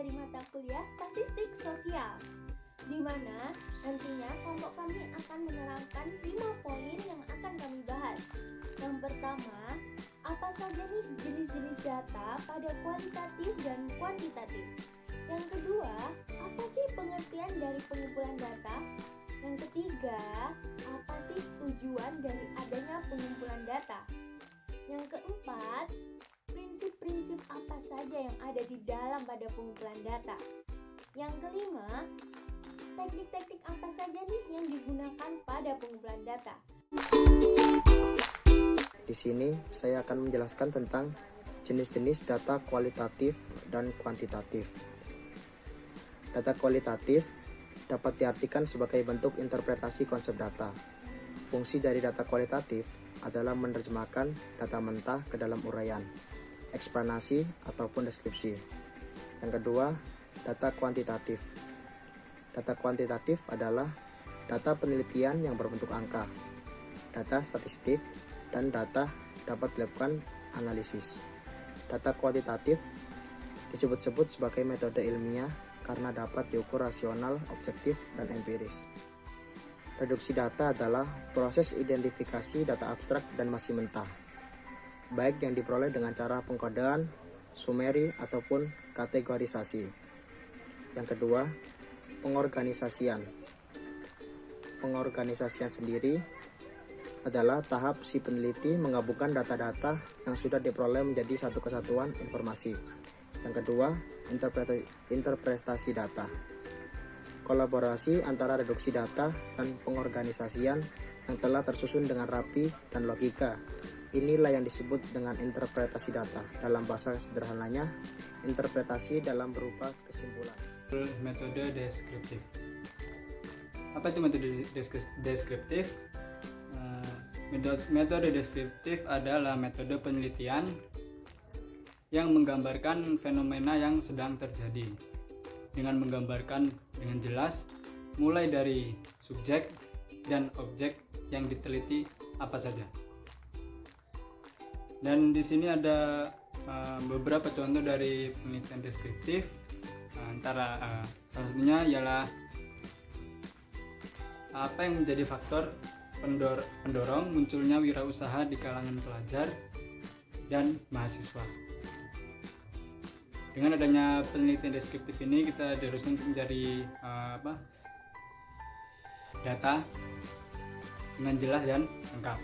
dari mata kuliah Statistik Sosial, di mana nantinya kelompok kami akan menerangkan 5 poin yang akan kami bahas. Yang pertama, apa saja nih jenis-jenis data pada kualitatif dan kuantitatif? Yang kedua, apa sih pengertian dari pengumpulan data? Yang ketiga, apa sih tujuan dari adanya pengumpulan data? Yang keempat, prinsip-prinsip apa saja yang ada di dalam pada pengumpulan data? Yang kelima, teknik-teknik apa saja nih yang digunakan pada pengumpulan data? Di sini saya akan menjelaskan tentang jenis-jenis data kualitatif dan kuantitatif. Data kualitatif dapat diartikan sebagai bentuk interpretasi konsep data. Fungsi dari data kualitatif adalah menerjemahkan data mentah ke dalam uraian, eksplanasi, ataupun deskripsi. Yang kedua, data kuantitatif. Data kuantitatif adalah data penelitian yang berbentuk angka, data statistik, dan data dapat dilakukan analisis. Data kuantitatif disebut-sebut sebagai metode ilmiah karena dapat diukur rasional, objektif, dan empiris. Reduksi data adalah proses identifikasi data abstrak dan masih mentah, baik yang diperoleh dengan cara pengkodean, sumeri, ataupun kategorisasi. Yang kedua, pengorganisasian. Pengorganisasian sendiri adalah tahap si peneliti menggabungkan data-data yang sudah diperoleh menjadi satu kesatuan informasi. Yang kedua, interpretasi data. Kolaborasi antara reduksi data dan pengorganisasian yang telah tersusun dengan rapi dan logika. Inilah yang disebut dengan interpretasi data. Dalam bahasa sederhananya, interpretasi dalam berupa kesimpulan. Metode deskriptif. Apa itu metode deskriptif? Metode deskriptif adalah metode penelitian yang menggambarkan fenomena yang sedang terjadi dengan menggambarkan dengan jelas mulai dari subjek dan objek yang diteliti apa saja. Dan di sini ada beberapa contoh dari penelitian deskriptif. Antara salah satunya ialah apa yang menjadi faktor pendorong munculnya wirausaha di kalangan pelajar dan mahasiswa. Dengan adanya penelitian deskriptif ini kita diharuskan untuk mencari data dengan jelas dan lengkap.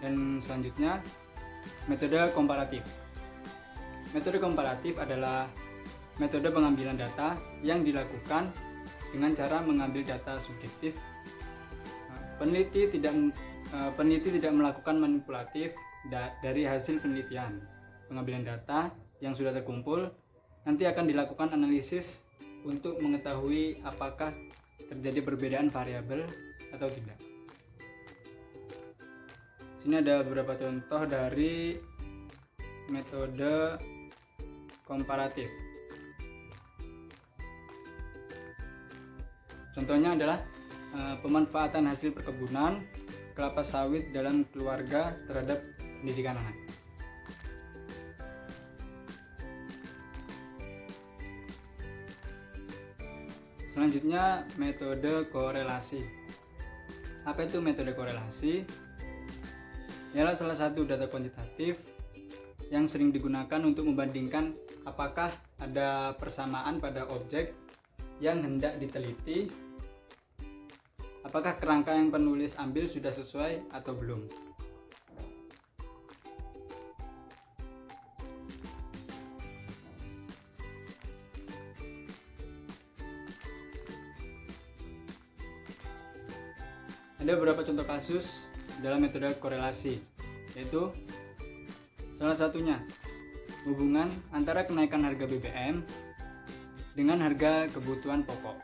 Dan selanjutnya, metode komparatif. Metode komparatif adalah metode pengambilan data yang dilakukan dengan cara mengambil data subjektif. Peneliti tidak melakukan manipulatif dari hasil penelitian. Pengambilan data yang sudah terkumpul nanti akan dilakukan analisis untuk mengetahui apakah terjadi perbedaan variabel atau tidak. Sini ada beberapa contoh dari metode komparatif. Contohnya adalah pemanfaatan hasil perkebunan kelapa sawit dalam keluarga terhadap pendidikan anak. Selanjutnya, metode korelasi. Apa itu metode korelasi? Ialah salah satu data kuantitatif yang sering digunakan untuk membandingkan apakah ada persamaan pada objek yang hendak diteliti, apakah kerangka yang penulis ambil sudah sesuai atau belum. Ada beberapa contoh kasus dalam metode korelasi, yaitu salah satunya hubungan antara kenaikan harga BBM dengan harga kebutuhan pokok.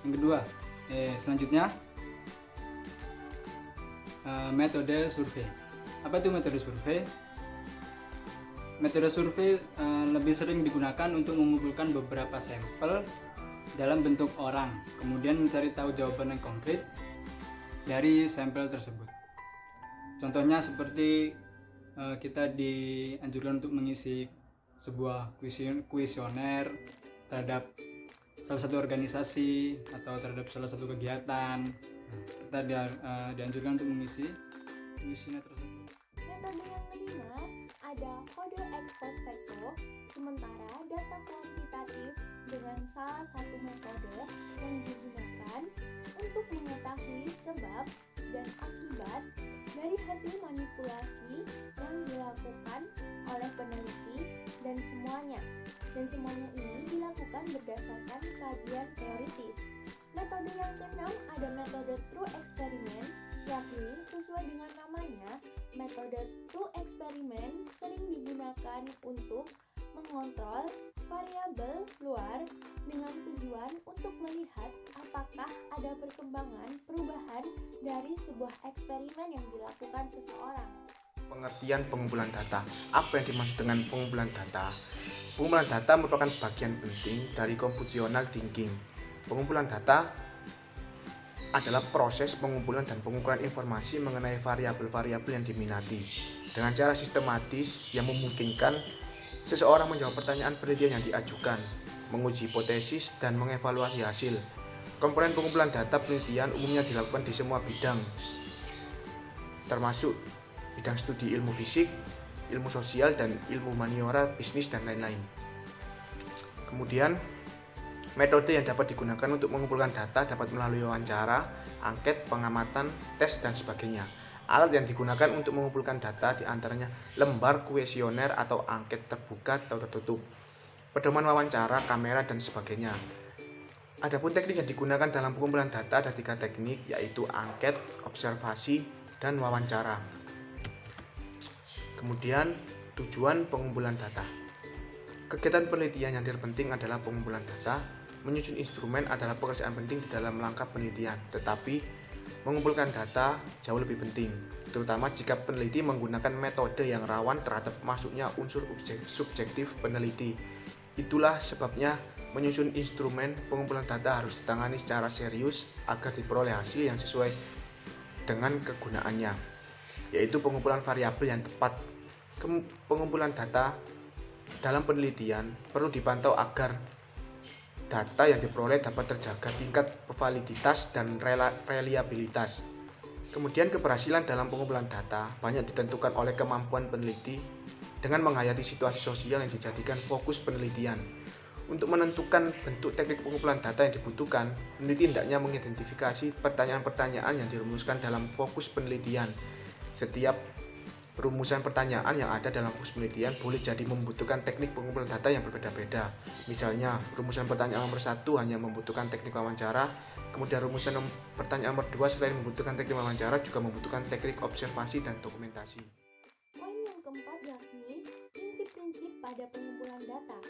Yang kedua, selanjutnya metode survei. Apa itu metode survei? Metode survei lebih sering digunakan untuk mengumpulkan beberapa sampel dalam bentuk orang, kemudian mencari tahu jawaban yang konkret dari sampel tersebut. Contohnya seperti kita dianjurkan untuk mengisi sebuah kuesioner terhadap salah satu organisasi atau terhadap salah satu kegiatan. Kita dianjurkan untuk mengisi kuesioner tersebut. Metode yang kelima ada kode ex post facto, sementara data kuantitatif dengan salah satu metode yang digunakan untuk mengetahui sebab dan akibat dari hasil manipulasi yang dilakukan oleh peneliti dan semuanya ini dilakukan berdasarkan kajian teoritis. Metode yang keenam ada metode true experiment, yakni sesuai dengan namanya, metode true experiment sering digunakan untuk mengontrol variabel luar dengan tujuan untuk melihat apakah ada perubahan dari sebuah eksperimen yang dilakukan seseorang. Pengertian pengumpulan data. Apa yang dimaksud dengan pengumpulan data? Pengumpulan data merupakan bagian penting dari computational thinking. Pengumpulan data adalah proses pengumpulan dan pengukuran informasi mengenai variabel-variabel yang diminati dengan cara sistematis yang memungkinkan seseorang menjawab pertanyaan penelitian yang diajukan, menguji hipotesis, dan mengevaluasi hasil. Komponen pengumpulan data penelitian umumnya dilakukan di semua bidang, termasuk bidang studi ilmu fisik, ilmu sosial, dan ilmu humaniora, bisnis, dan lain-lain. Kemudian, metode yang dapat digunakan untuk mengumpulkan data dapat melalui wawancara, angket, pengamatan, tes, dan sebagainya. Alat yang digunakan untuk mengumpulkan data diantaranya lembar kuesioner atau angket terbuka atau tertutup, pedoman wawancara, kamera, dan sebagainya. Adapun teknik yang digunakan dalam pengumpulan data ada 3 teknik, yaitu angket, observasi, dan wawancara. Kemudian, tujuan pengumpulan data. Kegiatan penelitian yang terpenting adalah pengumpulan data. Menyusun instrumen adalah pekerjaan penting di dalam langkah penelitian, tetapi mengumpulkan data jauh lebih penting, terutama jika peneliti menggunakan metode yang rawan terhadap masuknya unsur subjektif peneliti. Itulah sebabnya menyusun instrumen pengumpulan data harus ditangani secara serius agar diperoleh hasil yang sesuai dengan kegunaannya, yaitu pengumpulan variabel yang tepat. Pengumpulan data dalam penelitian perlu dipantau agar data yang diperoleh dapat terjaga tingkat validitas dan reliabilitas. Kemudian keberhasilan dalam pengumpulan data banyak ditentukan oleh kemampuan peneliti dengan menghayati situasi sosial yang dijadikan fokus penelitian. Untuk menentukan bentuk teknik pengumpulan data yang dibutuhkan, peneliti hendaknya mengidentifikasi pertanyaan-pertanyaan yang dirumuskan dalam fokus penelitian. Setiap rumusan pertanyaan yang ada dalam fokus penelitian boleh jadi membutuhkan teknik pengumpulan data yang berbeda-beda. Misalnya, rumusan pertanyaan nomor 1 hanya membutuhkan teknik wawancara, kemudian rumusan pertanyaan nomor 2 selain membutuhkan teknik wawancara juga membutuhkan teknik observasi dan dokumentasi. Poin yang keempat yakni prinsip-prinsip pada pengumpulan data.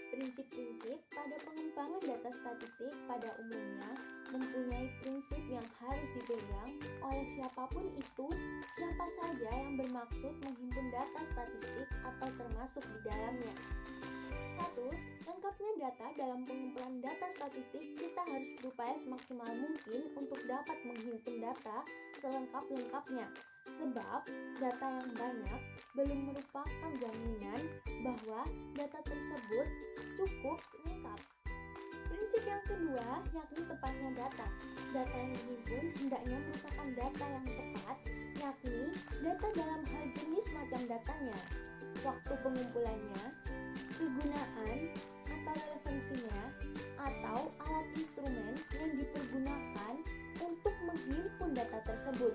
Prinsip-prinsip pada pengembangan data statistik pada umumnya mempunyai prinsip yang harus dipegang oleh siapapun itu, siapa saja yang bermaksud menghimpun data statistik atau termasuk di dalamnya. 1. Lengkapnya data dalam pengumpulan data statistik, kita harus berupaya semaksimal mungkin untuk dapat menghimpun data selengkap-lengkapnya. Sebab data yang banyak belum merupakan jaminan bahwa data tersebut cukup lengkap. Prinsip yang kedua yakni tepatnya data. Data yang dihimpun hendaknya merupakan data yang tepat, yakni data dalam hal jenis macam datanya, waktu pengumpulannya, kegunaan atau relevansinya, atau alat instrumen yang dipergunakan untuk menghimpun data tersebut.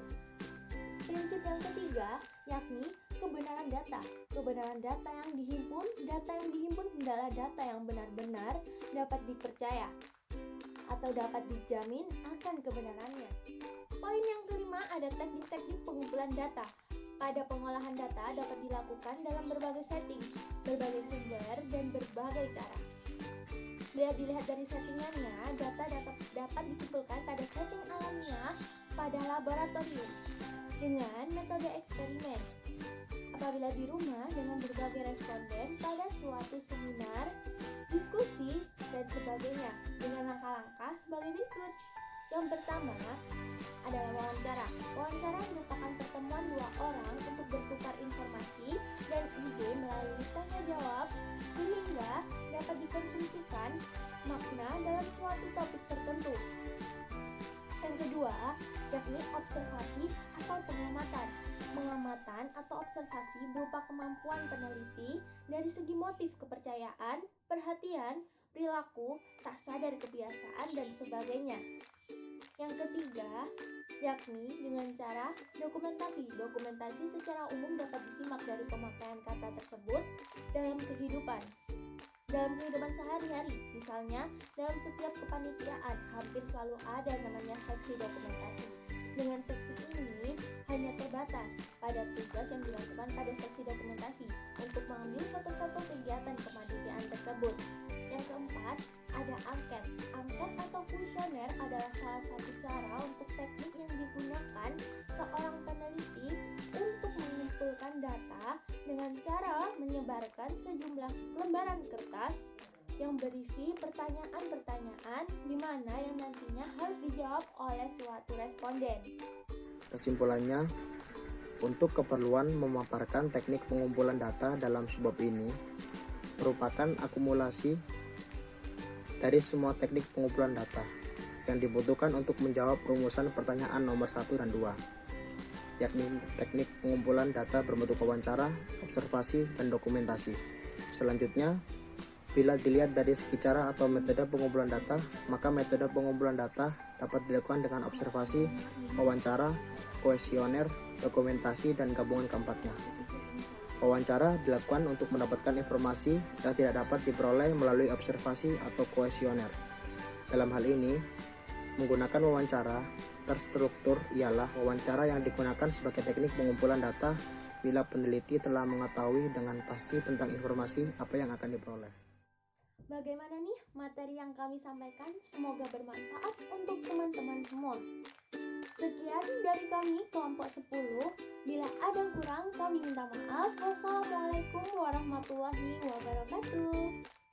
Prinsip yang ketiga yakni kebenaran data. Kebenaran data yang dihimpun adalah data yang benar-benar dapat dipercaya atau dapat dijamin akan kebenarannya. Poin yang kelima ada teknik-teknik pengumpulan data. Pada pengolahan data dapat dilakukan dalam berbagai setting, berbagai sumber, dan berbagai cara. Bila dilihat dari settingannya, data dapat dikumpulkan pada setting alamiah pada laboratorium dengan metode eksperimen, apabila di rumah dengan berbagai responden pada suatu seminar, diskusi, dan sebagainya dengan langkah-langkah sebagai berikut. Yang pertama adalah wawancara. Wawancara merupakan pertemuan dua orang untuk bertukar informasi dan ide melalui tanya jawab sehingga dapat dikonsumsikan makna dalam suatu topik tertentu. Yang kedua, yakni observasi atau pengamatan. Pengamatan atau observasi berupa kemampuan peneliti dari segi motif kepercayaan, perhatian, perilaku, tak sadar kebiasaan, dan sebagainya. Yang ketiga, yakni dengan cara dokumentasi. Dokumentasi secara umum dapat disimak dari pemakaian kata tersebut dalam kehidupan sehari-hari. Misalnya, dalam setiap kepanitiaan hampir selalu ada namanya seksi dokumentasi. Dengan seksi ini hanya terbatas pada tugas yang dilakukan pada seksi dokumentasi untuk mengambil foto-foto kegiatan kepanitiaan tersebut. Yang keempat, ada angket. Angket atau kuesioner adalah salah satu cara untuk teknik yang digunakan seorang peneliti untuk mengumpulkan data dengan cara menyebarkan sejumlah lembaran kertas yang berisi pertanyaan-pertanyaan di mana yang nantinya harus dijawab oleh suatu responden. Kesimpulannya, untuk keperluan memaparkan teknik pengumpulan data dalam subbab ini merupakan akumulasi dari semua teknik pengumpulan data yang dibutuhkan untuk menjawab rumusan pertanyaan nomor 1 dan 2, yakni teknik pengumpulan data berbentuk wawancara, observasi, dan dokumentasi. Selanjutnya, bila dilihat dari segi cara atau metode pengumpulan data, maka metode pengumpulan data dapat dilakukan dengan observasi, wawancara, kuesioner, dokumentasi, dan gabungan keempatnya. Wawancara dilakukan untuk mendapatkan informasi yang tidak dapat diperoleh melalui observasi atau kuesioner. Dalam hal ini, menggunakan wawancara terstruktur ialah wawancara yang digunakan sebagai teknik pengumpulan data bila peneliti telah mengetahui dengan pasti tentang informasi apa yang akan diperoleh. Bagaimana nih materi yang kami sampaikan? Semoga bermanfaat untuk teman-teman semua. Sekian dari kami kelompok 10. Bila ada yang kurang, kami minta maaf. Wassalamualaikum warahmatullahi wabarakatuh.